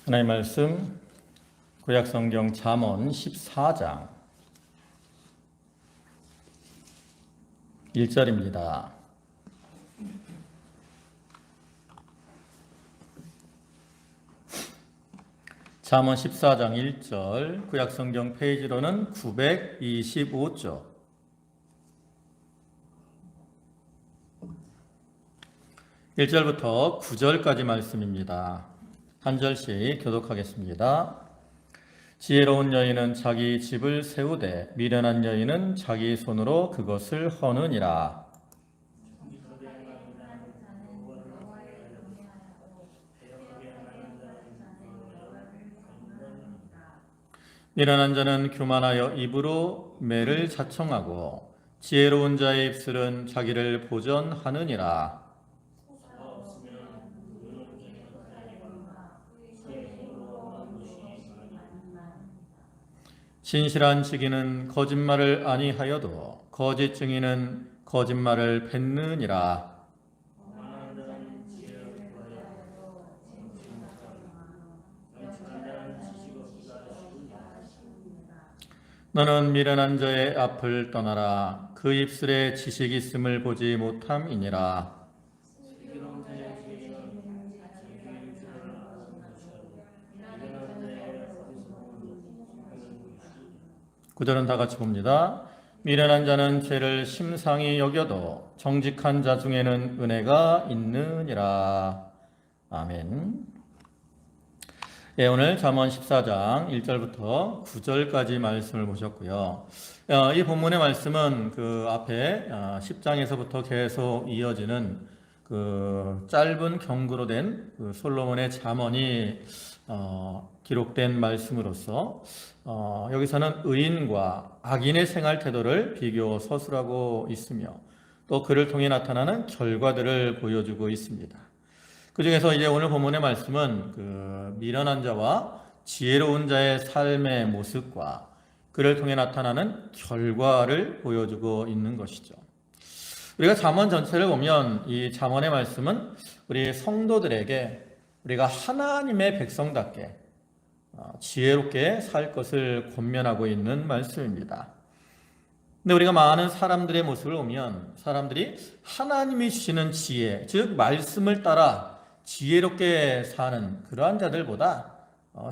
하나님의 말씀 구약성경 잠언 14장 1절입니다. 잠언 14장 1절 구약성경 페이지로는 925쪽. (1절부터) (9절까지) 말씀입니다. 한 절씩 교독하겠습니다. 지혜로운 여인은 자기 집을 세우되 미련한 여인은 자기 손으로 그것을 허느니라. 미련한 자는 교만하여 입으로 매를 자청하고 지혜로운 자의 입술은 자기를 보전하느니라. 진실한 증인은 거짓말을 아니하여도 거짓 증인은 거짓말을 뱉느니라. 너는 미련한 자의 앞을 떠나라. 그 입술에 지식이 있음을 보지 못함이니라. 구절은 다 같이 봅니다. 미련한 자는 죄를 심상히 여겨도 정직한 자 중에는 은혜가 있느니라. 아멘. 오늘 잠언 14장 1절부터 9절까지 말씀을 보셨고요. 이 본문의 말씀은 그 앞에 10장에서부터 계속 이어지는 그 짧은 경구로 된 그 솔로몬의 잠언이 기록된 말씀으로서 여기서는 의인과 악인의 생활 태도를 비교 서술하고 있으며 또 그를 통해 나타나는 결과들을 보여주고 있습니다. 그 중에서 이제 오늘 본문의 말씀은 그 미련한 자와 지혜로운 자의 삶의 모습과 그를 통해 나타나는 결과를 보여주고 있는 것이죠. 우리가 잠언 전체를 보면 이 잠언의 말씀은 우리 성도들에게 우리가 하나님의 백성답게 지혜롭게 살 것을 권면하고 있는 말씀입니다. 근데 우리가 많은 사람들의 모습을 보면 사람들이 하나님이 주시는 지혜, 즉 말씀을 따라 지혜롭게 사는 그러한 자들보다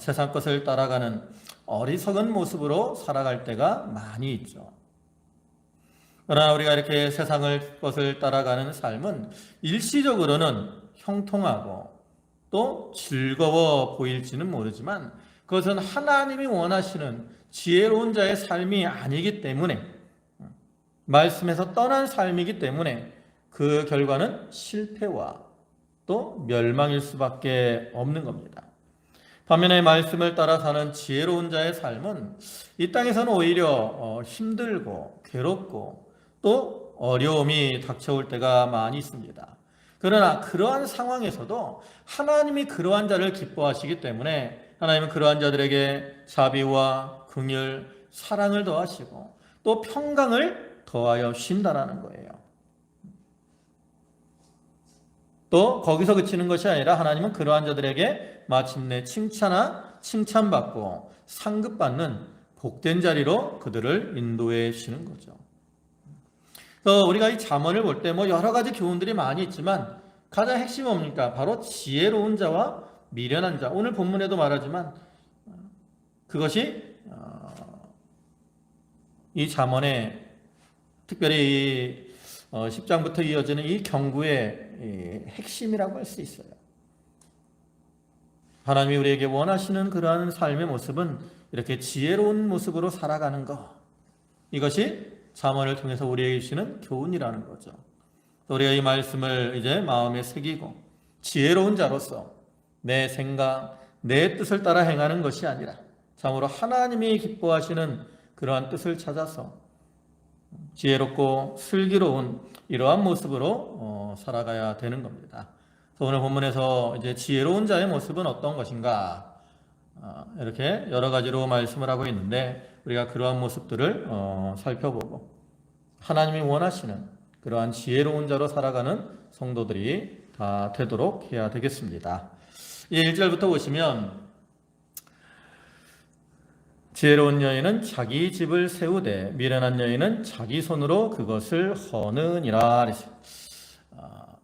세상 것을 따라가는 어리석은 모습으로 살아갈 때가 많이 있죠. 그러나 우리가 이렇게 세상을 것을 따라가는 삶은 일시적으로는 형통하고 또 즐거워 보일지는 모르지만 그것은 하나님이 원하시는 지혜로운 자의 삶이 아니기 때문에 말씀에서 떠난 삶이기 때문에 그 결과는 실패와 또 멸망일 수밖에 없는 겁니다. 반면에 말씀을 따라 사는 지혜로운 자의 삶은 이 땅에서는 오히려 힘들고 괴롭고 또 어려움이 닥쳐올 때가 많이 있습니다. 그러나 그러한 상황에서도 하나님이 그러한 자를 기뻐하시기 때문에 하나님은 그러한 자들에게 자비와 긍휼, 사랑을 더하시고 또 평강을 더하여 주신다라는 거예요. 또 거기서 그치는 것이 아니라 하나님은 그러한 자들에게 마침내 칭찬받고 상급받는 복된 자리로 그들을 인도해 주시는 거죠. 그래서 우리가 이 잠언을 볼 때 여러 가지 교훈들이 많이 있지만 가장 핵심이 뭡니까? 바로 지혜로운 자와 미련한 자. 오늘 본문에도 말하지만 그것이 이 잠언의 특별히 10장부터 이어지는 이 경구의 핵심이라고 할 수 있어요. 하나님이 우리에게 원하시는 그러한 삶의 모습은 이렇게 지혜로운 모습으로 살아가는 것. 이것이 잠언을 통해서 우리에게 주시는 교훈이라는 거죠. 우리가 이 말씀을 이제 마음에 새기고 지혜로운 자로서 내 생각, 내 뜻을 따라 행하는 것이 아니라 참으로 하나님이 기뻐하시는 그러한 뜻을 찾아서 지혜롭고 슬기로운 이러한 모습으로 살아가야 되는 겁니다. 오늘 본문에서 이제 지혜로운 자의 모습은 어떤 것인가 이렇게 여러 가지로 말씀을 하고 있는데 우리가 그러한 모습들을 살펴보고 하나님이 원하시는 그러한 지혜로운 자로 살아가는 성도들이 다 되도록 해야 되겠습니다. 1절부터 보시면 지혜로운 여인은 자기 집을 세우되 미련한 여인은 자기 손으로 그것을 허느니라.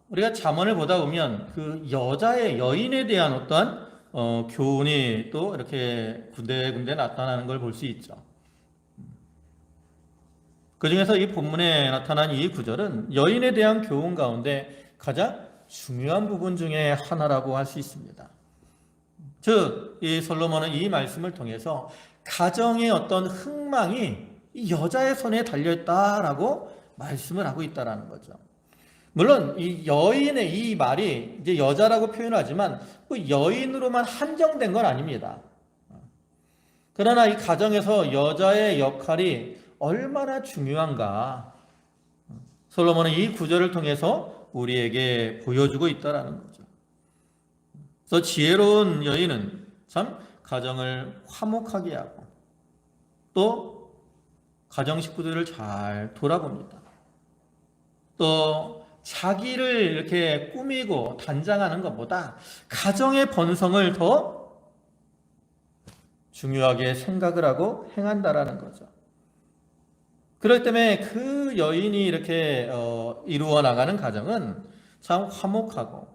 우리가 잠언을 보다 보면 그 여자의 여인에 대한 어떠한 교훈이 또 이렇게 군데군데 나타나는 걸 볼 수 있죠. 그 중에서 이 본문에 나타난 이 구절은 여인에 대한 교훈 가운데 가장 중요한 부분 중에 하나라고 할 수 있습니다. 즉, 이 솔로몬은 이 말씀을 통해서 가정의 어떤 흥망이 이 여자의 손에 달려있다라고 말씀을 하고 있다라는 거죠. 물론 이 여인의 이 말이 이제 여자라고 표현하지만 그 여인으로만 한정된 건 아닙니다. 그러나 이 가정에서 여자의 역할이 얼마나 중요한가 솔로몬은 이 구절을 통해서 우리에게 보여주고 있다라는 거죠. 그래서 지혜로운 여인은 참 가정을 화목하게 하고 또 가정 식구들을 잘 돌아봅니다. 또 자기를 이렇게 꾸미고 단장하는 것보다 가정의 번성을 더 중요하게 생각을 하고 행한다라는 거죠. 그렇기 때문에 그 여인이 이렇게 이루어 나가는 가정은 참 화목하고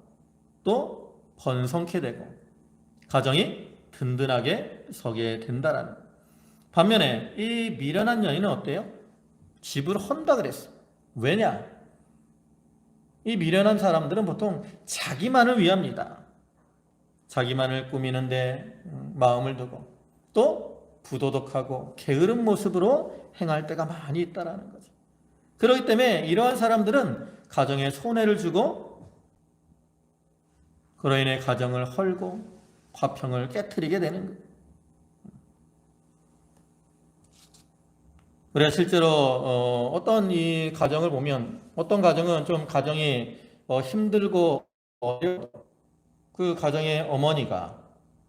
또 번성케 되고 가정이 든든하게 서게 된다라는 거예요. 반면에 이 미련한 여인은 어때요? 집을 헌다 그랬어. 왜냐? 이 미련한 사람들은 보통 자기만을 위합니다. 자기만을 꾸미는데 마음을 두고 또 부도덕하고 게으른 모습으로 행할 때가 많이 있다라는 거죠. 그렇기 때문에 이러한 사람들은 가정에 손해를 주고 그로 인해 가정을 헐고 화평을 깨트리게 되는 거예요. 그래서 실제로 어떤 이 가정을 보면 어떤 가정은 좀 가정이 힘들고 어려워 그 가정의 어머니가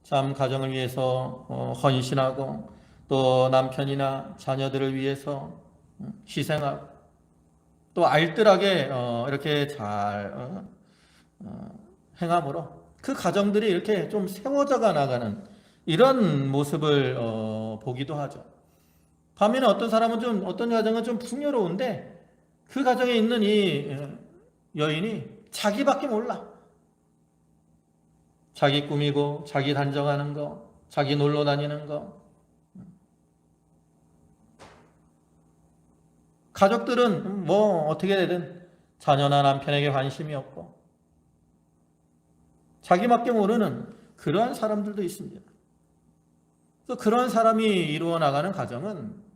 참 가정을 위해서 헌신하고 또 남편이나 자녀들을 위해서 희생하고 또 알뜰하게 이렇게 잘 행함으로 그 가정들이 이렇게 좀 세워져가 나가는 이런 모습을 보기도 하죠. 반면에 어떤 사람은 좀 어떤 가정은 좀 풍요로운데 그 가정에 있는 이 여인이 자기밖에 몰라. 자기 꾸미고 자기 단정하는 거, 자기 놀러 다니는 거. 가족들은 뭐 어떻게 되든 자녀나 남편에게 관심이 없고 자기밖에 모르는 그러한 사람들도 있습니다. 또 그러한 사람이 이루어 나가는 가정은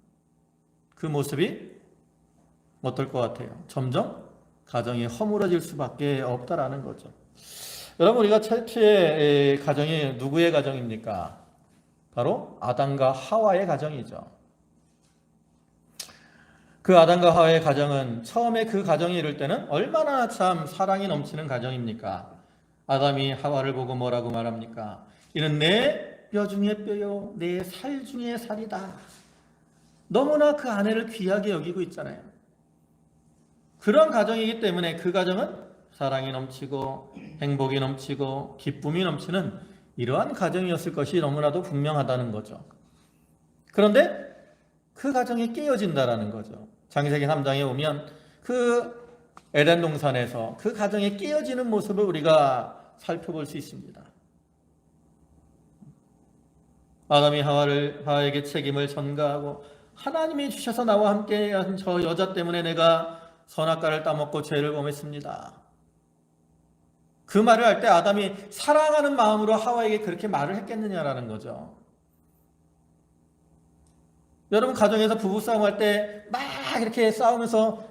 그 모습이 어떨 것 같아요? 점점 가정이 허물어질 수밖에 없다라는 거죠. 여러분 우리가 최초의 가정이 누구의 가정입니까? 바로 아담과 하와의 가정이죠. 그 아담과 하와의 가정은 처음에 그 가정이 이룰 때는 얼마나 참 사랑이 넘치는 가정입니까? 아담이 하와를 보고 뭐라고 말합니까? 이는 내 뼈 중에 뼈요 내 살 중에 살이다. 너무나 그 아내를 귀하게 여기고 있잖아요. 그런 가정이기 때문에 그 가정은 사랑이 넘치고 행복이 넘치고 기쁨이 넘치는 이러한 가정이었을 것이 너무나도 분명하다는 거죠. 그런데 그 가정이 깨어진다라는 거죠. 창세기 3장에 오면 그 에덴 동산에서 그 가정이 깨어지는 모습을 우리가 살펴볼 수 있습니다. 아담이 하와에게 책임을 전가하고 하나님이 주셔서 나와 함께 한 저 여자 때문에 내가 선악과를 따먹고 죄를 범했습니다. 그 말을 할 때 아담이 사랑하는 마음으로 하와에게 그렇게 말을 했겠느냐라는 거죠. 여러분 가정에서 부부싸움 할 때 막 이렇게 싸우면서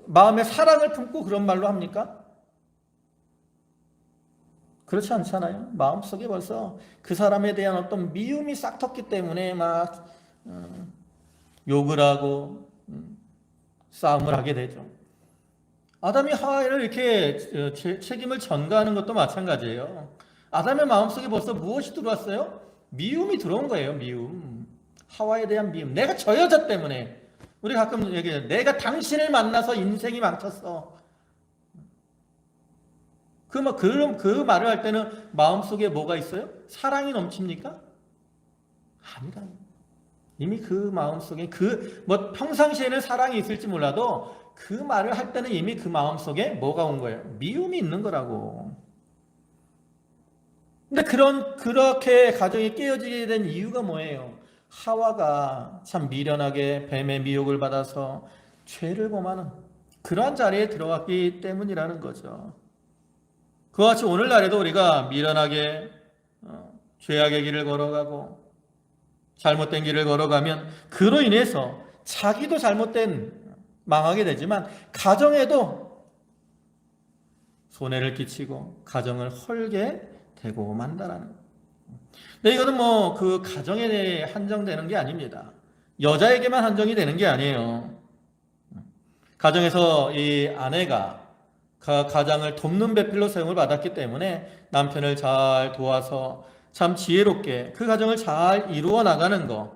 마음에 사랑을 품고 그런 말로 합니까? 그렇지 않잖아요. 마음속에 벌써 그 사람에 대한 어떤 미움이 싹 텄기 때문에 막 욕을 하고 싸움을 하게 되죠. 아담이 하와를 이렇게 책임을 전가하는 것도 마찬가지예요. 아담의 마음속에 벌써 무엇이 들어왔어요? 미움이 들어온 거예요. 미움. 하와에 대한 미움. 내가 저 여자 때문에 우리 가끔 얘기해요. 내가 당신을 만나서 인생이 망쳤어. 그 말을 할 때는 마음속에 뭐가 있어요? 사랑이 넘칩니까? 아니라요. 이미 그 마음속에 뭐 평상시에는 사랑이 있을지 몰라도 그 말을 할 때는 이미 그 마음속에 뭐가 온 거예요? 미움이 있는 거라고. 근데 그렇게 가정이 깨어지게 된 이유가 뭐예요? 하와가 참 미련하게 뱀의 미혹을 받아서 죄를 범하는 그러한 자리에 들어갔기 때문이라는 거죠. 그와 같이 오늘날에도 우리가 미련하게 죄악의 길을 걸어가고 잘못된 길을 걸어가면 그로 인해서 자기도 망하게 되지만 가정에도 손해를 끼치고 가정을 헐게 되고 만다라는 거예요. 근데 이거는 뭐 그 가정에 대해 한정되는 게 아닙니다. 여자에게만 한정이 되는 게 아니에요. 가정에서 이 아내가 가장을 돕는 배필로 사용을 받았기 때문에 남편을 잘 도와서 참 지혜롭게 그 가정을 잘 이루어 나가는 것,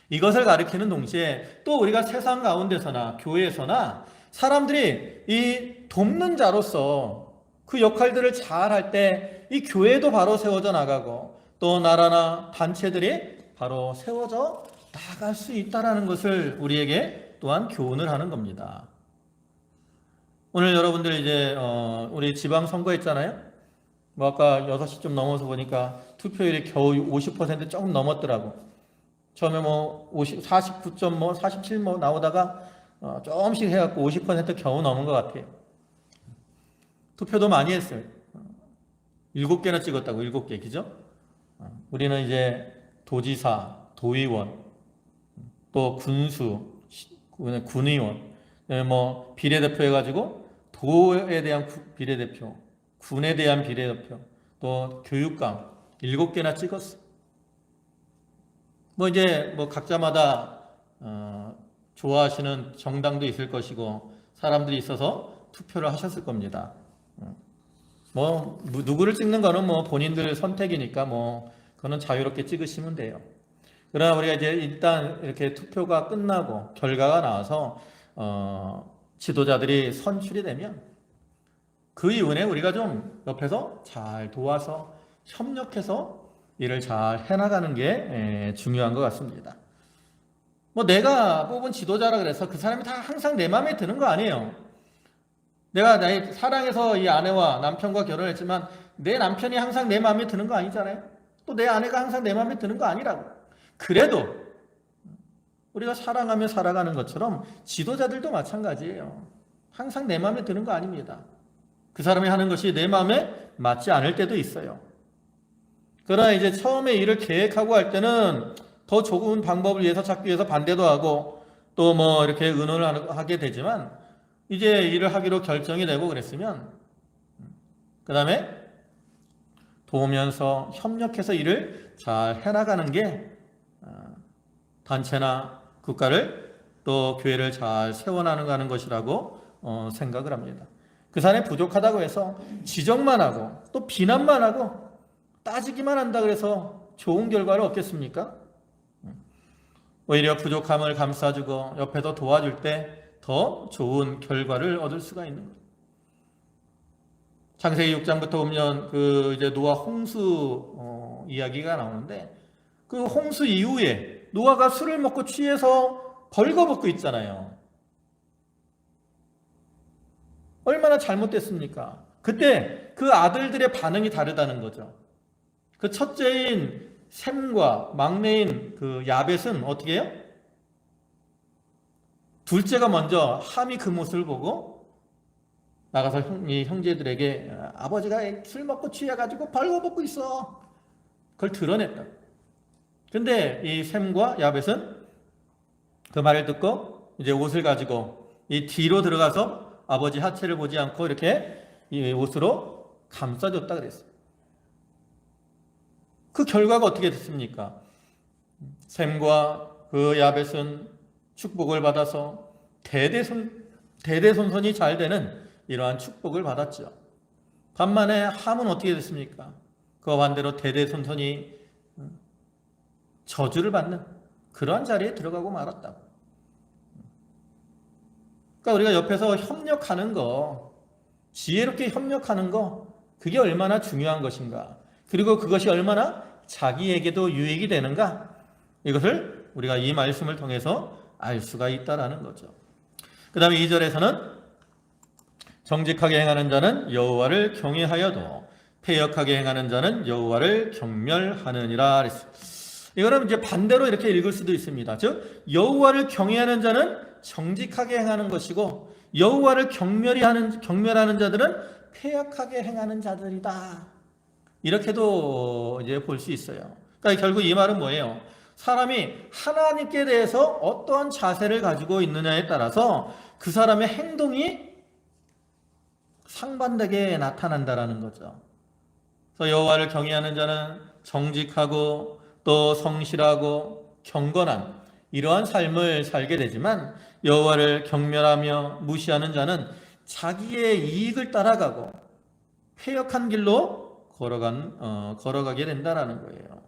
이것을 가리키는 동시에 또 우리가 세상 가운데서나 교회에서나 사람들이 이 돕는 자로서 그 역할들을 잘 할 때 이 교회도 바로 세워져 나가고 또 나라나 단체들이 바로 세워져 나갈 수 있다는 것을 우리에게 또한 교훈을 하는 겁니다. 오늘 여러분들 이제 우리 지방선거 했잖아요. 뭐 아까 6시쯤 넘어서 보니까 투표율이 겨우 50% 조금 넘었더라고. 처음에 뭐 49점 뭐 47 뭐 나오다가 조금씩 해갖고 50% 겨우 넘은 것 같아요. 투표도 많이 했어요. 7개나 찍었다고. 7개, 그죠? 우리는 이제 도지사, 도의원, 또 군수, 군의원, 뭐 비례대표 해가지고 도에 대한 비례대표, 군에 대한 비례대표, 또 교육감 7개나 찍었어. 뭐 이제 뭐 각자마다 좋아하시는 정당도 있을 것이고 사람들이 있어서 투표를 하셨을 겁니다. 뭐 누구를 찍는 거는 뭐 본인들 선택이니까 뭐 그거는 자유롭게 찍으시면 돼요. 그러나 우리가 이제 일단 이렇게 투표가 끝나고 결과가 나와서 지도자들이 선출이 되면 그 이후에 우리가 좀 옆에서 잘 도와서 협력해서 일을 잘 해나가는 게 중요한 것 같습니다. 뭐 내가 뽑은 지도자라 그래서 그 사람이 다 항상 내 마음에 드는 거 아니에요. 내가 사랑해서 이 아내와 남편과 결혼했지만 내 남편이 항상 내 마음에 드는 거 아니잖아요. 또 내 아내가 항상 내 마음에 드는 거 아니라고. 그래도 우리가 사랑하며 살아가는 것처럼 지도자들도 마찬가지예요. 항상 내 마음에 드는 거 아닙니다. 그 사람이 하는 것이 내 마음에 맞지 않을 때도 있어요. 그러나 이제 처음에 일을 계획하고 할 때는 더 좋은 방법을 위해서 찾기 위해서 반대도 하고 또 뭐 이렇게 의논을 하게 되지만 이제 일을 하기로 결정이 되고 그랬으면 그 다음에 도우면서 협력해서 일을 잘 해나가는 게 단체나 국가를 또 교회를 잘 세워나가는 것이라고 생각을 합니다. 그 사람이 부족하다고 해서 지적만 하고 또 비난만 하고 따지기만 한다 그래서 좋은 결과를 얻겠습니까? 오히려 부족함을 감싸주고 옆에서 도와줄 때 더 좋은 결과를 얻을 수가 있는 거예요. 창세기 6장부터 보면 그 이제 노아 홍수 이야기가 나오는데 그 홍수 이후에 노아가 술을 먹고 취해서 벌거벗고 있잖아요. 얼마나 잘못됐습니까? 그때 그 아들들의 반응이 다르다는 거죠. 그 첫째인 셈과 막내인 그 야벳은 어떻게 해요? 둘째가 먼저 함이 그 모습을 보고 나가서 이 형제들에게 아버지가 술 먹고 취해가지고 벌거벗고 있어. 그걸 드러냈다. 근데 이 셈과 야벳은 그 말을 듣고 이제 옷을 가지고 이 뒤로 들어가서 아버지 하체를 보지 않고 이렇게 이 옷으로 감싸줬다 그랬어요. 그 결과가 어떻게 됐습니까? 셈과 그 야벳은 축복을 받아서 대대손손이 잘 되는 이러한 축복을 받았죠. 반면에 함은 어떻게 됐습니까? 그와 반대로 대대손손이 저주를 받는 그러한 자리에 들어가고 말았다. 그러니까 우리가 옆에서 협력하는 거, 지혜롭게 협력하는 거, 그게 얼마나 중요한 것인가. 그리고 그것이 얼마나 자기에게도 유익이 되는가. 이것을 우리가 이 말씀을 통해서 알 수가 있다라는 거죠. 그 다음에 2절에서는 정직하게 행하는 자는 여호와를 경외하여도 패역하게 행하는 자는 여호와를 경멸하느니라 그랬어요. 이거는 이제 반대로 이렇게 읽을 수도 있습니다. 즉 여호와를 경외하는 자는 정직하게 행하는 것이고 여호와를 경멸하는 자들은 패역하게 행하는 자들이다. 이렇게도 이제 볼 수 있어요. 그러니까 결국 이 말은 뭐예요? 사람이 하나님께 대해서 어떠한 자세를 가지고 있느냐에 따라서 그 사람의 행동이 상반되게 나타난다라는 거죠. 그래서 여호와를 경외하는 자는 정직하고 또 성실하고 경건한 이러한 삶을 살게 되지만 여호와를 경멸하며 무시하는 자는 자기의 이익을 따라가고 패역한 길로 걸어가게 된다라는 거예요.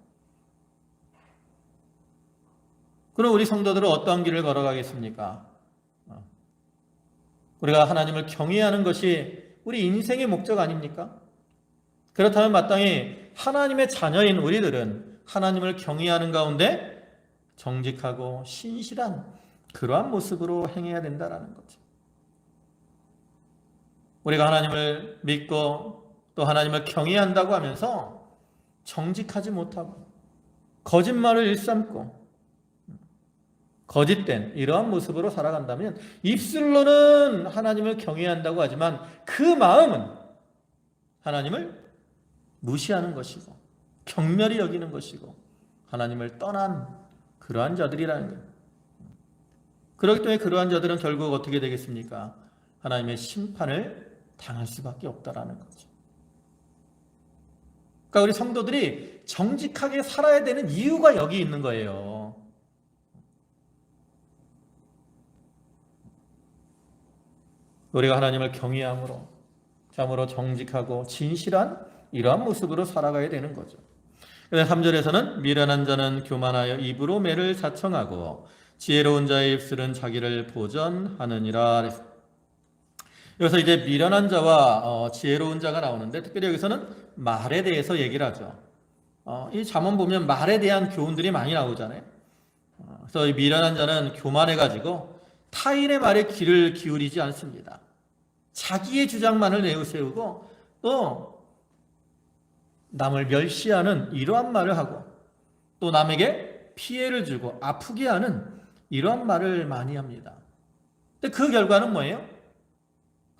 그럼 우리 성도들은 어떠한 길을 걸어가겠습니까? 우리가 하나님을 경외하는 것이 우리 인생의 목적 아닙니까? 그렇다면 마땅히 하나님의 자녀인 우리들은 하나님을 경외하는 가운데 정직하고 신실한 그러한 모습으로 행해야 된다는 거죠. 우리가 하나님을 믿고 또 하나님을 경외한다고 하면서 정직하지 못하고 거짓말을 일삼고 거짓된 이러한 모습으로 살아간다면 입술로는 하나님을 경외한다고 하지만 그 마음은 하나님을 무시하는 것이고 경멸히 여기는 것이고 하나님을 떠난 그러한 자들이라는 거예요. 그렇기 때문에 그러한 자들은 결국 어떻게 되겠습니까? 하나님의 심판을 당할 수밖에 없다라는 거죠. 그러니까 우리 성도들이 정직하게 살아야 되는 이유가 여기 있는 거예요. 우리가 하나님을 경외함으로 참으로 정직하고 진실한 이러한 모습으로 살아가야 되는 거죠. 3절에서는 미련한 자는 교만하여 입으로 매를 자청하고 지혜로운 자의 입술은 자기를 보전하느니라. 여기서 이제 미련한 자와 지혜로운 자가 나오는데 특별히 여기서는 말에 대해서 얘기를 하죠. 이 잠언 보면 말에 대한 교훈들이 많이 나오잖아요. 그래서 이 미련한 자는 교만해가지고 타인의 말에 귀를 기울이지 않습니다. 자기의 주장만을 내세우고 또 남을 멸시하는 이러한 말을 하고 또 남에게 피해를 주고 아프게 하는 이러한 말을 많이 합니다. 근데 그 결과는 뭐예요?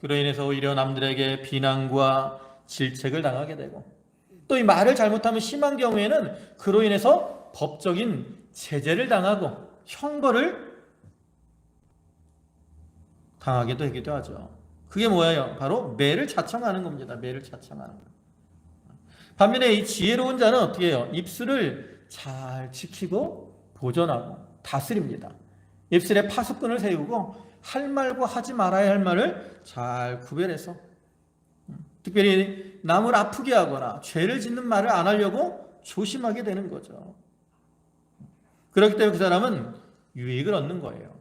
그로 인해서 오히려 남들에게 비난과 질책을 당하게 되고 또 이 말을 잘못하면 심한 경우에는 그로 인해서 법적인 제재를 당하고 형벌을 당하게 되기도 하죠. 그게 뭐예요? 바로 매를 자청하는 겁니다. 매를 자청하는 거. 반면에 이 지혜로운 자는 어떻게 해요? 입술을 잘 지키고 보존하고 다스립니다. 입술에 파수꾼을 세우고 할 말과 하지 말아야 할 말을 잘 구별해서 특별히 남을 아프게 하거나 죄를 짓는 말을 안 하려고 조심하게 되는 거죠. 그렇기 때문에 그 사람은 유익을 얻는 거예요.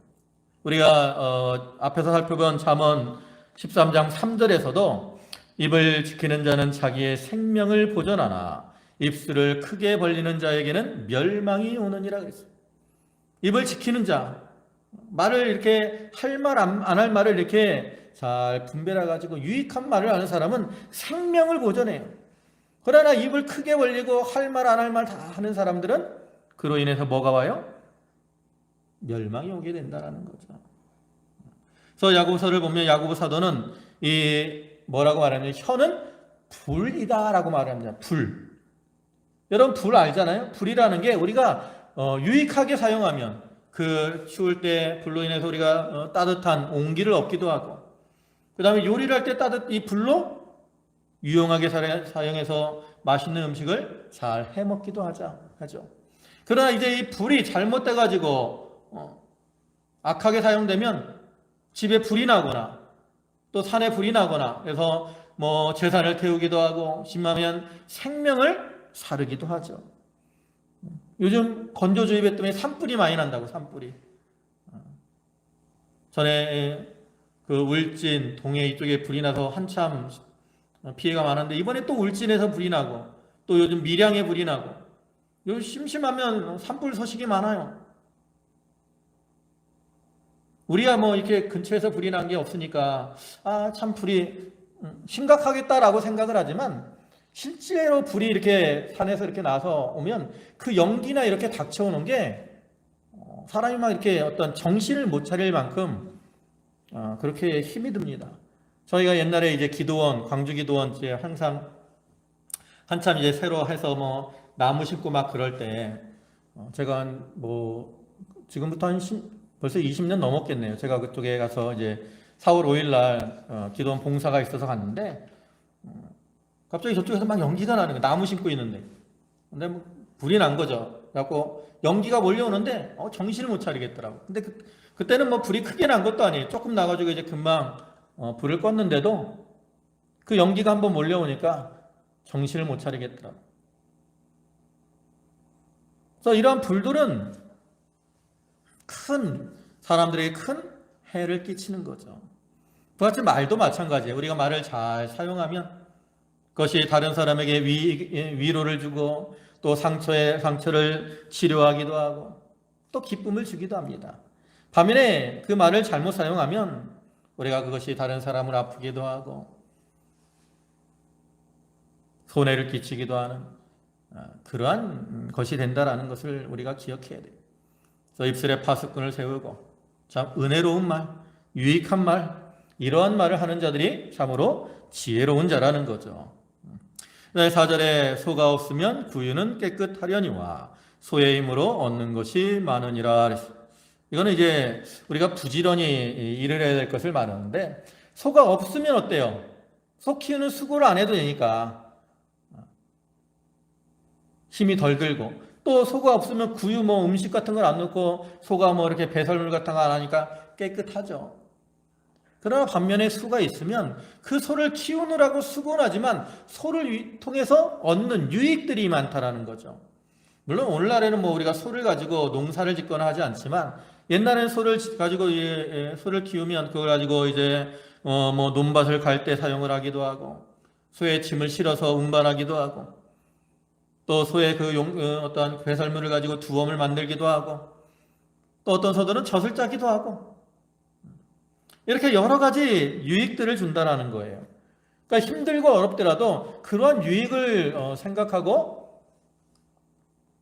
우리가 앞에서 살펴본 잠언 13장 3절에서도 입을 지키는 자는 자기의 생명을 보존하나 입술을 크게 벌리는 자에게는 멸망이 오느니라 그랬어요. 입을 지키는 자, 말을 이렇게 할 말 안 할 말을 이렇게 잘 분별해 가지고 유익한 말을 하는 사람은 생명을 보존해요. 그러나 입을 크게 벌리고 할 말 안 할 말 다 하는 사람들은 그로 인해서 뭐가 와요? 멸망이 오게 된다는 거죠. 그래서 야고보서를 보면 야고보 사도는 이 뭐라고 말하냐면 혀는 불이다라고 말합니다. 불. 여러분 불 알잖아요? 불이라는 게 우리가 유익하게 사용하면 그 추울 때 불로 인해서 우리가 따뜻한 온기를 얻기도 하고 그 다음에 요리를 할 때 이 불로 유용하게 사용해서 맛있는 음식을 잘 해먹기도 하죠. 그러나 이제 이 불이 잘못돼가지고 악하게 사용되면 집에 불이 나거나 또 산에 불이 나거나 그래서 뭐 재산을 태우기도 하고 심하면 생명을 사르기도 하죠. 요즘 건조주의보 때문에 산불이 많이 난다고. 산불이 전에 그 울진 동해 이쪽에 불이 나서 한참 피해가 많았는데 이번에 또 울진에서 불이 나고 또 요즘 밀양에 불이 나고 요 심심하면 산불 소식이 많아요. 우리야 뭐 이렇게 근처에서 불이 난 게 없으니까 참 불이 심각하겠다라고 생각을 하지만 실제로 불이 이렇게 산에서 이렇게 나서 오면 그 연기나 이렇게 닥쳐오는 게 사람이 막 이렇게 어떤 정신을 못 차릴 만큼 그렇게 힘이 듭니다. 저희가 옛날에 이제 기도원, 광주 기도원 이제 항상 한참 이제 새로 해서 뭐 나무 심고 막 그럴 때 제가 뭐 지금부터 벌써 20년 넘었겠네요. 제가 그쪽에 가서 이제 4월 5일 날 기도원 봉사가 있어서 갔는데 갑자기 저쪽에서 막 연기가 나는 거예요. 나무 심고 있는데. 근데 뭐 불이 난 거죠. 그래갖고 연기가 몰려오는데 정신을 못 차리겠더라고. 근데 그때는 뭐 불이 크게 난 것도 아니에요. 조금 나가지고 이제 금방 불을 껐는데도 그 연기가 한번 몰려오니까 정신을 못 차리겠더라고. 그래서 이러한 불들은 사람들에게 큰 해를 끼치는 거죠. 그같이 말도 마찬가지예요. 우리가 말을 잘 사용하면 그것이 다른 사람에게 위로를 주고 또 상처를 치료하기도 하고 또 기쁨을 주기도 합니다. 반면에 그 말을 잘못 사용하면 우리가 그것이 다른 사람을 아프기도 하고 손해를 끼치기도 하는 그러한 것이 된다라는 것을 우리가 기억해야 돼요. 그래서 입술에 파수꾼을 세우고 참 은혜로운 말, 유익한 말, 이러한 말을 하는 자들이 참으로 지혜로운 자라는 거죠. 4절에 소가 없으면 구유는 깨끗하려니와 소의 힘으로 얻는 것이 많으니라. 이거는 이제 우리가 부지런히 일을 해야 될 것을 말하는데 소가 없으면 어때요? 소 키우는 수고를 안 해도 되니까 힘이 덜 들고 또 소가 없으면 구유 뭐 음식 같은 걸 안 넣고 소가 뭐 이렇게 배설물 같은 거 안 하니까 깨끗하죠. 그러나 반면에 소가 있으면 그 소를 키우느라고 수고는 하지만 소를 통해서 얻는 유익들이 많다라는 거죠. 물론 오늘날에는 뭐 우리가 소를 가지고 농사를 짓거나 하지 않지만 옛날에는 소를 가지고 소를 키우면 그걸 가지고 이제 뭐 논밭을 갈 때 사용을 하기도 하고 소의 짐을 실어서 운반하기도 하고 또 소의 어떤 배설물을 가지고 두엄을 만들기도 하고 또 어떤 소들은 젖을 짜기도 하고 이렇게 여러 가지 유익들을 준다는 거예요. 그러니까 힘들고 어렵더라도 그러한 유익을 생각하고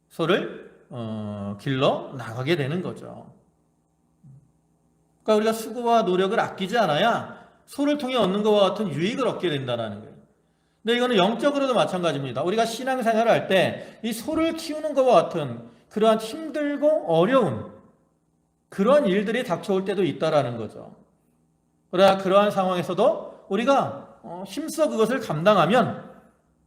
소를 길러 나가게 되는 거죠. 그러니까 우리가 수고와 노력을 아끼지 않아야 소를 통해 얻는 것과 같은 유익을 얻게 된다는 거예요. 근데 이거는 영적으로도 마찬가지입니다. 우리가 신앙생활을 할 때 이 소를 키우는 것과 같은 그러한 힘들고 어려운 그러한 일들이 닥쳐올 때도 있다라는 거죠. 그러나 그러한 상황에서도 우리가 힘써 그것을 감당하면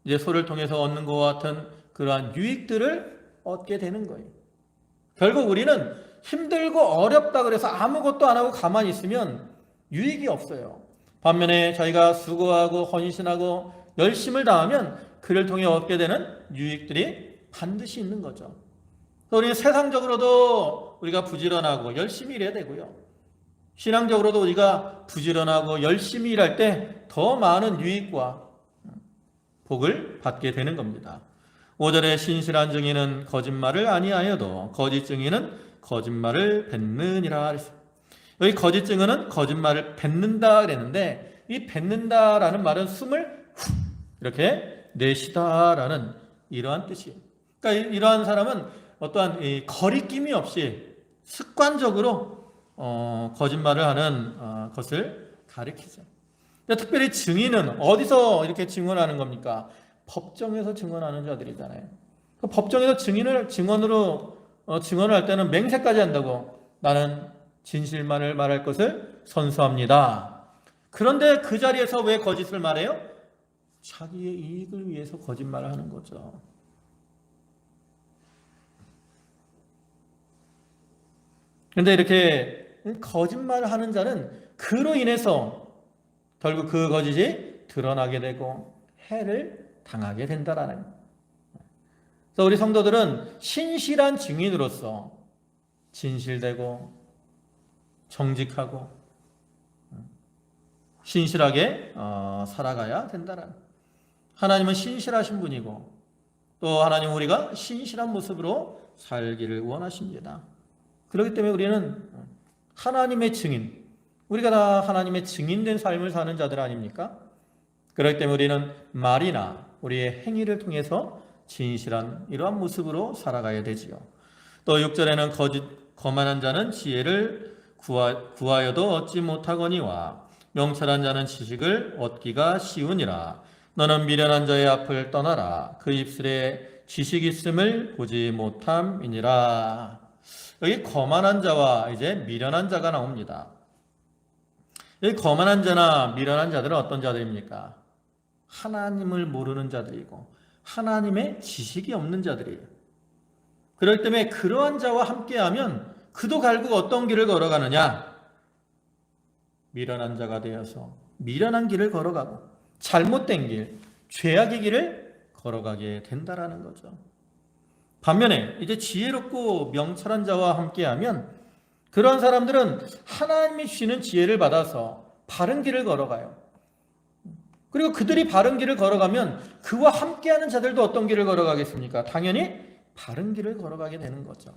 이제 소를 통해서 얻는 것과 같은 그러한 유익들을 얻게 되는 거예요. 결국 우리는 힘들고 어렵다 그래서 아무것도 안 하고 가만히 있으면 유익이 없어요. 반면에 저희가 수고하고 헌신하고 열심을 다하면 그를 통해 얻게 되는 유익들이 반드시 있는 거죠. 우리 세상적으로도 우리가 부지런하고 열심히 일해야 되고요. 신앙적으로도 우리가 부지런하고 열심히 일할 때 더 많은 유익과 복을 받게 되는 겁니다. 5절에 신실한 증인은 거짓말을 아니하여도 거짓 증인은 거짓말을 뱉느니라. 여기 거짓 증인은 거짓말을 뱉는다 그랬는데 이 뱉는다라는 말은 숨을 이렇게 내쉬다라는 이러한 뜻이에요. 그러니까 이러한 사람은 어떠한 거리낌이 없이 습관적으로 거짓말을 하는 것을 가리키죠. 특별히 증인은 어디서 이렇게 증언하는 겁니까? 법정에서 증언하는 자들이잖아요. 그 법정에서 증언을 할 때는 맹세까지 한다고 나는 진실만을 말할 것을 선서합니다. 그런데 그 자리에서 왜 거짓을 말해요? 자기의 이익을 위해서 거짓말을 하는 거죠. 그런데 이렇게 거짓말을 하는 자는 그로 인해서 결국 그 거짓이 드러나게 되고 해를 당하게 된다라는 거예요. 그래서 우리 성도들은 신실한 증인으로서 진실되고 정직하고 신실하게 살아가야 된다라는 거예요. 하나님은 신실하신 분이고 또 하나님 우리가 신실한 모습으로 살기를 원하십니다. 그렇기 때문에 우리는 하나님의 증인, 우리가 다 하나님의 증인된 삶을 사는 자들 아닙니까? 그렇기 때문에 우리는 말이나 우리의 행위를 통해서 진실한 이러한 모습으로 살아가야 되지요. 또 6절에는 거만한 자는 지혜를 구하여도 얻지 못하거니와 명철한 자는 지식을 얻기가 쉬우니라. 너는 미련한 자의 앞을 떠나라. 그 입술에 지식 있음을 보지 못함이니라. 여기 거만한 자와 이제 미련한 자가 나옵니다. 여기 거만한 자나 미련한 자들은 어떤 자들입니까? 하나님을 모르는 자들이고 하나님의 지식이 없는 자들이에요. 그렇기 때문에 그러한 자와 함께하면 그도 결국 어떤 길을 걸어가느냐? 미련한 자가 되어서 미련한 길을 걸어가고 잘못된 길, 죄악의 길을 걸어가게 된다라는 거죠. 반면에 이제 지혜롭고 명철한 자와 함께하면 그러한 사람들은 하나님이 주시는 지혜를 받아서 바른 길을 걸어가요. 그리고 그들이 바른 길을 걸어가면 그와 함께하는 자들도 어떤 길을 걸어가겠습니까? 당연히 바른 길을 걸어가게 되는 거죠.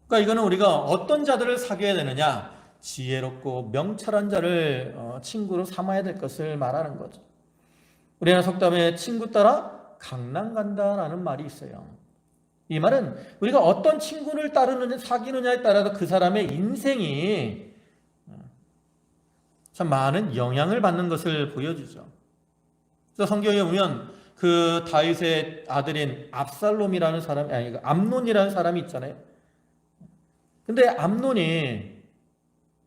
그러니까 이거는 우리가 어떤 자들을 사귀어야 되느냐? 지혜롭고 명철한 자를 친구로 삼아야 될 것을 말하는 거죠. 우리나라 속담에 친구 따라 강남 간다라는 말이 있어요. 이 말은 우리가 어떤 친구를 사귀느냐에 따라서 그 사람의 인생이 참 많은 영향을 받는 것을 보여주죠. 그래서 성경에 보면 그 다윗의 아들인 압살롬이라는 사람이 아니 암논이라는 사람이 있잖아요. 근데 암논이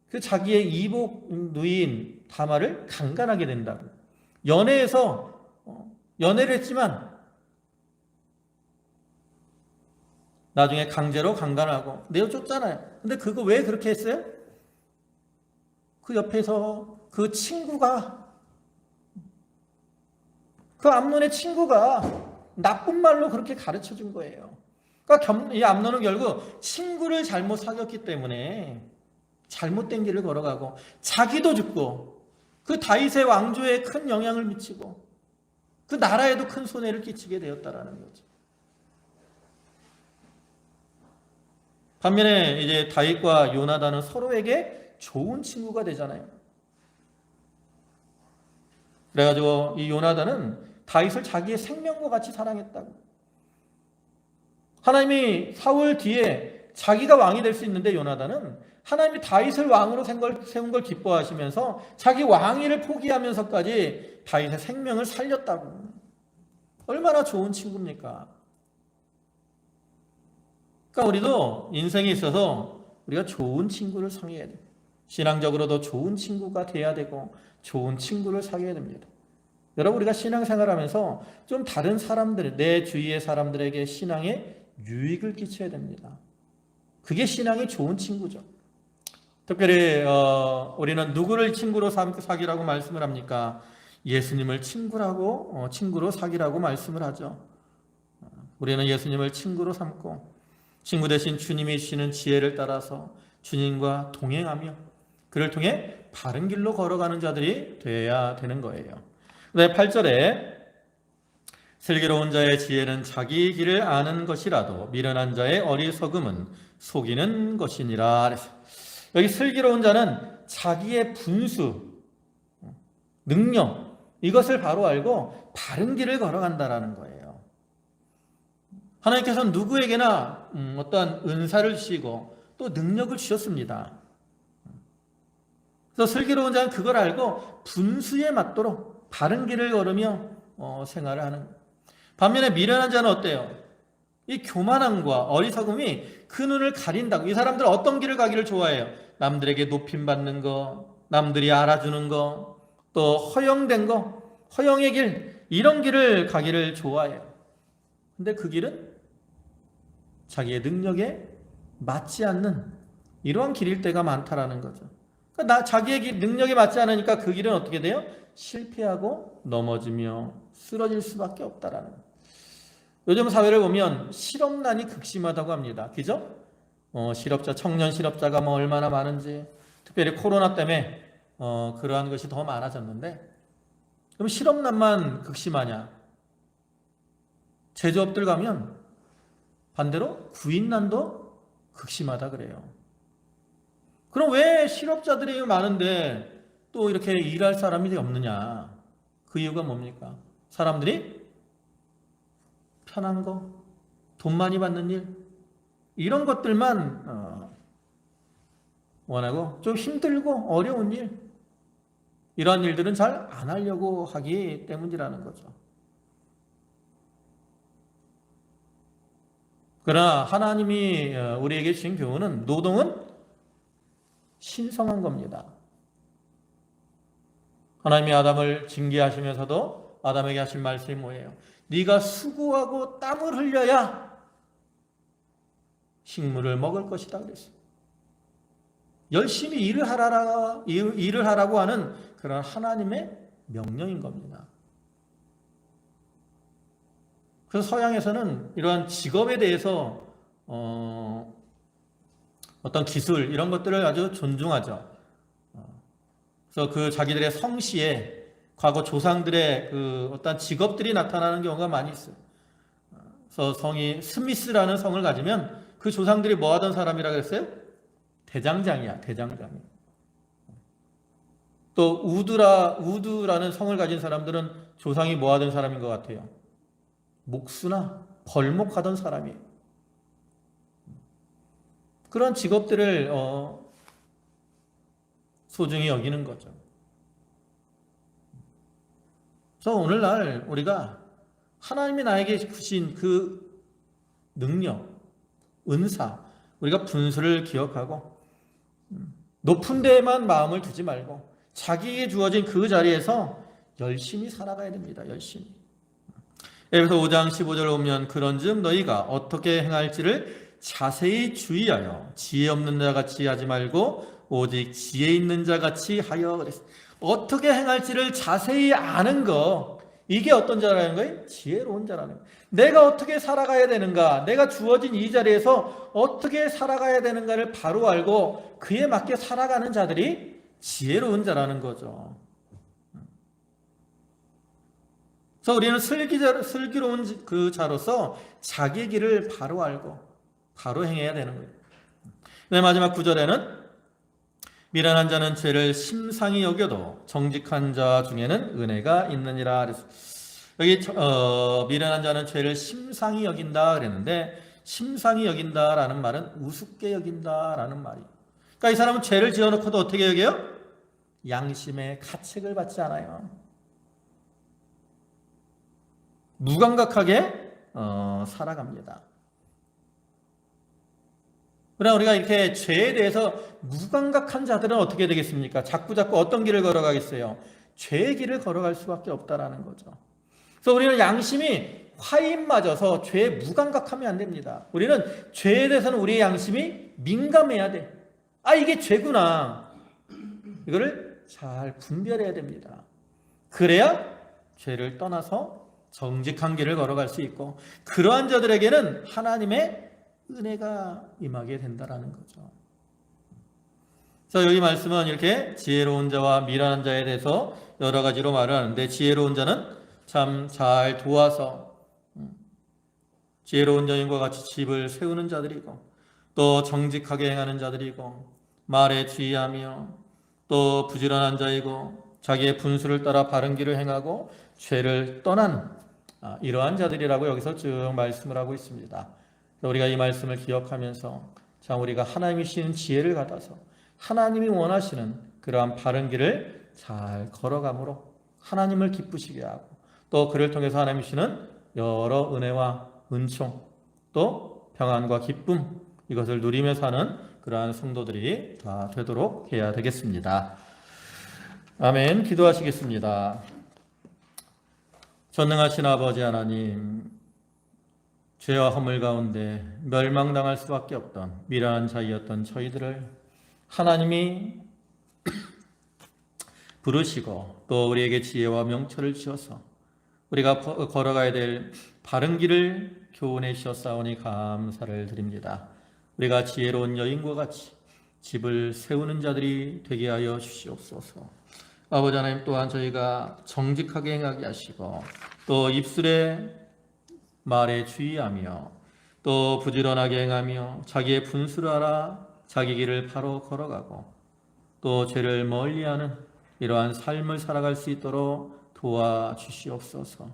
그 자기의 이복 누이인 다말을 강간하게 된다고. 연애해서 연애를 했지만 나중에 강제로 강간하고 내어줬잖아요. 근데 그거 왜 그렇게 했어요? 그 옆에서 그 친구가 그 암논의 친구가 나쁜 말로 그렇게 가르쳐 준 거예요. 그러니까 이 암논은 결국 친구를 잘못 사귀었기 때문에 잘못된 길을 걸어가고 자기도 죽고 그 다윗의 왕조에 큰 영향을 미치고 그 나라에도 큰 손해를 끼치게 되었다라는 거죠. 반면에 이제 다윗과 요나단은 서로에게 좋은 친구가 되잖아요. 그래가지고 이 요나단은 다윗을 자기의 생명과 같이 사랑했다고. 하나님이 사울 뒤에 자기가 왕이 될 수 있는데 요나단은 하나님이 다윗을 왕으로 세운 걸 기뻐하시면서 자기 왕위를 포기하면서까지 다윗의 생명을 살렸다고. 얼마나 좋은 친구입니까? 그러니까 우리도 인생에 있어서 우리가 좋은 친구를 사귀어야 돼요. 신앙적으로도 좋은 친구가 돼야 되고 좋은 친구를 사귀어야 됩니다. 여러분 우리가 신앙생활하면서 좀 다른 사람들, 내 주위의 사람들에게 신앙에 유익을 끼쳐야 됩니다. 그게 신앙이 좋은 친구죠. 특별히 우리는 누구를 친구로 사귀라고 말씀을 합니까? 예수님을 친구로 사귀라고 말씀을 하죠. 우리는 예수님을 친구로 삼고 친구 대신 주님이 주시는 지혜를 따라서 주님과 동행하며 그를 통해 바른 길로 걸어가는 자들이 되어야 되는 거예요. 네, 8절에 슬기로운 자의 지혜는 자기 길을 아는 것이라도 미련한 자의 어리석음은 속이는 것이니라. 여기 슬기로운 자는 자기의 분수, 능력 이것을 바로 알고 바른 길을 걸어간다라는 거예요. 하나님께서는 누구에게나 어떠한 은사를 주시고 또 능력을 주셨습니다. 그래서 슬기로운 자는 그걸 알고 분수에 맞도록 바른 길을 걸으며 생활을 하는 거예요. 반면에 미련한 자는 어때요? 이 교만함과 어리석음이 그 눈을 가린다고. 이 사람들은 어떤 길을 가기를 좋아해요? 남들에게 높임받는 거, 남들이 알아주는 거, 또 허영된 거, 허영의 길, 이런 길을 가기를 좋아해요. 근데 그 길은 자기의 능력에 맞지 않는 이러한 길일 때가 많다라는 거죠. 그러니까 자기의 능력에 맞지 않으니까 그 길은 어떻게 돼요? 실패하고 넘어지며 쓰러질 수밖에 없다라는 거예요. 요즘 사회를 보면 실업난이 극심하다고 합니다. 그죠? 청년 실업자가 얼마나 많은지, 특별히 코로나 때문에 그러한 것이 더 많아졌는데, 그럼 실업난만 극심하냐? 제조업들 가면 반대로 구인난도 극심하다 그래요. 그럼 왜 실업자들이 많은데 또 이렇게 일할 사람이 없느냐? 그 이유가 뭡니까? 사람들이 편한 거, 돈 많이 받는 일, 이런 것들만 원하고 좀 힘들고 어려운 일, 이러한 일들은 잘 안 하려고 하기 때문이라는 거죠. 그러나 하나님이 우리에게 주신 교훈은 노동은 신성한 겁니다. 하나님이 아담을 징계하시면서도 아담에게 하신 말씀이 뭐예요? 네가 수고하고 땀을 흘려야 식물을 먹을 것이다 그랬어요. 열심히 일을 하라고 하는 그런 하나님의 명령인 겁니다. 그래서 서양에서는 이러한 직업에 대해서 어떤 기술 이런 것들을 아주 존중하죠. 그래서 그 자기들의 성씨에 과거 조상들의 그 어떤 직업들이 나타나는 경우가 많이 있어요. 그래서 성이 스미스라는 성을 가지면 그 조상들이 뭐 하던 사람이라 그랬어요? 대장장이야, 대장장. 또 우드라는 성을 가진 사람들은 조상이 뭐 하던 사람인 것 같아요? 목수나 벌목하던 사람이에요. 그런 직업들을 소중히 여기는 거죠. 그래서 오늘날 우리가 하나님이 나에게 주신 그 능력, 은사, 우리가 분수를 기억하고 높은 데에만 마음을 두지 말고 자기에게 주어진 그 자리에서 열심히 살아가야 됩니다. 열심히. 에베소 5장 15절을 보면 그런즉 너희가 어떻게 행할지를 자세히 주의하여 지혜 없는 자같이 하지 말고 오직 지혜 있는 자같이 하여 그랬어요. 어떻게 행할지를 자세히 아는 거, 이게 어떤 자라는 거예요? 지혜로운 자라는 거예요. 내가 어떻게 살아가야 되는가, 내가 주어진 이 자리에서 어떻게 살아가야 되는가를 바로 알고 그에 맞게 살아가는 자들이 지혜로운 자라는 거죠. 그래서 우리는 슬기로운 그 자로서 자기 길을 바로 알고 바로 행해야 되는 거예요. 네, 마지막 9절에는 미련한 자는 죄를 심상히 여겨도 정직한 자 중에는 은혜가 있느니라. 여기 미련한 자는 죄를 심상히 여긴다 그랬는데, 심상히 여긴다라는 말은 우습게 여긴다라는 말이에요. 그러니까 이 사람은 죄를 지어놓고도 어떻게 여겨요? 양심의 가책을 받지 않아요. 무감각하게 살아갑니다. 그러나 우리가 이렇게 죄에 대해서 무감각한 자들은 어떻게 되겠습니까? 자꾸 어떤 길을 걸어가겠어요? 죄의 길을 걸어갈 수밖에 없다라는 거죠. 그래서 우리는 양심이 화인 맞아서 죄에 무감각하면 안 됩니다. 우리는 죄에 대해서는 우리의 양심이 민감해야 돼. 아, 이게 죄구나. 이거를 잘 분별해야 됩니다. 그래야 죄를 떠나서 정직한 길을 걸어갈 수 있고, 그러한 자들에게는 하나님의 은혜가 임하게 된다라는 거죠. 그래서 여기 말씀은 이렇게 지혜로운 자와 미련한 자에 대해서 여러 가지로 말을 하는데, 지혜로운 자는 참 잘 도와서 지혜로운 여인과 같이 집을 세우는 자들이고, 또 정직하게 행하는 자들이고, 말에 주의하며, 또 부지런한 자이고, 자기의 분수를 따라 바른 길을 행하고 죄를 떠난 이러한 자들이라고 여기서 쭉 말씀을 하고 있습니다. 우리가 이 말씀을 기억하면서 참 우리가 하나님이 주시는 지혜를 받아서 하나님이 원하시는 그러한 바른 길을 잘 걸어감으로 하나님을 기쁘시게 하고, 또 그를 통해서 하나님이 주시는 여러 은혜와 은총, 또 평안과 기쁨, 이것을 누리며 사는 그러한 성도들이 다 되도록 해야 되겠습니다. 아멘. 기도하시겠습니다. 전능하신 아버지 하나님, 죄와 허물 가운데 멸망당할 수밖에 없던 미련한 자이었던 저희들을 하나님이 부르시고 또 우리에게 지혜와 명철을 주셔서 우리가 걸어가야 될 바른 길을 교훈해 주셨사오니 감사를 드립니다. 우리가 지혜로운 여인과 같이 집을 세우는 자들이 되게 하여 주시옵소서. 아버지 하나님, 또한 저희가 정직하게 행하게 하시고 또 입술에 말에 주의하며 또 부지런하게 행하며 자기의 분수를 알아 자기 길을 바로 걸어가고 또 죄를 멀리하는 이러한 삶을 살아갈 수 있도록 도와주시옵소서.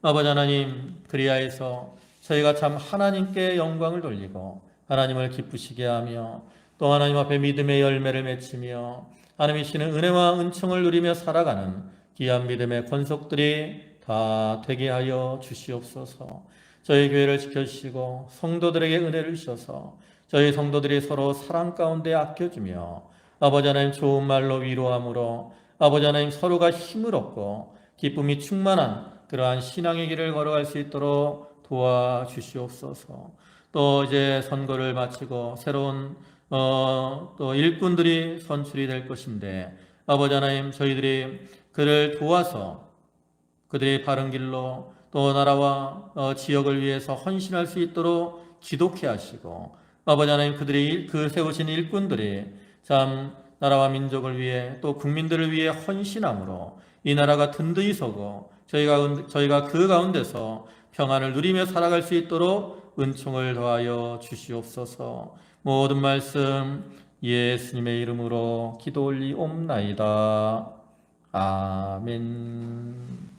아버지 하나님, 그리하여서 저희가 참 하나님께 영광을 돌리고 하나님을 기쁘시게 하며 또 하나님 앞에 믿음의 열매를 맺히며 하나님이 주시는 은혜와 은총을 누리며 살아가는 귀한 믿음의 권속들이 다 되게 하여 주시옵소서. 저희 교회를 지켜주시고 성도들에게 은혜를 주셔서 저희 성도들이 서로 사랑 가운데 아껴주며 아버지 하나님 좋은 말로 위로함으로 아버지 하나님 서로가 힘을 얻고 기쁨이 충만한 그러한 신앙의 길을 걸어갈 수 있도록 도와주시옵소서. 또 이제 선거를 마치고 새로운 또 일꾼들이 선출이 될 것인데 아버지 하나님 저희들이 그를 도와서 그들의 바른 길로 또 나라와 지역을 위해서 헌신할 수 있도록 기독해 하시고 아버지 하나님 그들이 그 세우신 일꾼들이 참 나라와 민족을 위해 또 국민들을 위해 헌신함으로 이 나라가 든든히 서고 저희가 그 가운데서 평안을 누리며 살아갈 수 있도록 은총을 더하여 주시옵소서. 모든 말씀 예수님의 이름으로 기도 올리옵나이다. 아멘.